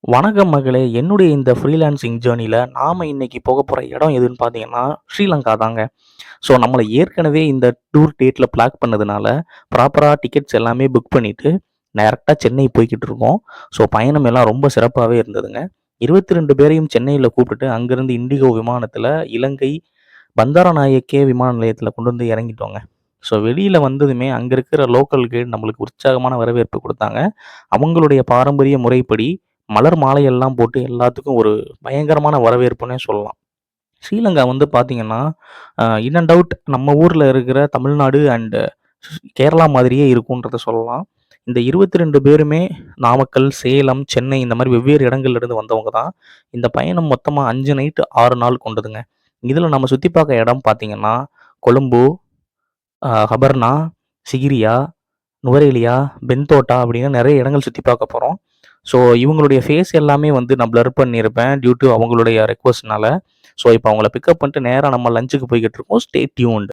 வணக்கம் மகளே! என்னுடைய இந்த ஃப்ரீலான்சிங் ஜேர்னில நாம இன்னைக்கு போகப்போற இடம் எதுன்னு பார்த்தீங்கன்னா, ஸ்ரீலங்கா தாங்க. ஸோ நம்மள ஏற்கனவே இந்த டூர் டேட்ல பிளாக் பண்ணதுனால, ப்ராப்பரா டிக்கெட்ஸ் எல்லாமே புக் பண்ணிட்டு, டைரக்ட்டா சென்னை போய்க்கிட்டு இருக்கோம். ஸோ பயணம் எல்லாம் ரொம்ப சிறப்பாவே இருந்ததுங்க. 22 பேரையும் சென்னையில கூப்பிட்டுட்டு, அங்கருந்து இண்டிகோ விமானத்தில இலங்கை பந்தாரநாயக்கே விமான நிலையத்தில கொண்டு வந்து இறங்கிட்டோங்க. ஸோ வெளியில வந்ததுமே, அங்க இருக்கிற லோக்கல் கைடு நம்மளுக்கு உற்சாகமான வரவேற்பு குடுத்தாங்க. அவங்களுடைய பாரம்பரிய முறைப்படி மலர் மாலையெல்லாம் போட்டு எல்லாத்துக்கும் ஒரு பயங்கரமான வரவேற்புன்னே சொல்லலாம். ஸ்ரீலங்கா வந்து பார்த்தீங்கன்னா, இன் அண்ட் அவுட் நம்ம ஊர்ல இருக்கிற தமிழ்நாடு அண்ட் கேரளா மாதிரியே இருக்குன்றத சொல்லலாம். இந்த 22 பேருமே நாமக்கல், சேலம், சென்னை இந்த மாரி வெவ்வேறு இடங்கள்ல இருந்து வந்தவங்க தான். இந்த பயணம் மொத்தமா 5 நைட்டு 6 நாள் கொண்டதுங்க. இதுல நம்ம சுத்தி பார்க்க இடம் பார்த்தீங்கன்னா, கொழும்பு, ஹபர்னா, சிகிரியா, நுவரேலியா, பென்தோட்டா அப்படின்னு நெறைய இடங்கள் சுத்தி பார்க்க போறோம். ஸோ இவங்களுடைய ஃபேஸ் எல்லாமே வந்து நான் பிளர் பண்ணியிருப்பேன் டியூ டூ அவங்களுடைய ரெக்வெஸ்ட்னால. ஸோ இப்போ அவங்கள பிக்கப் பண்ணிட்டு நேரா நம்ம லஞ்சுக்கு போய்க்கிட்டு இருக்கோம். Stay tuned.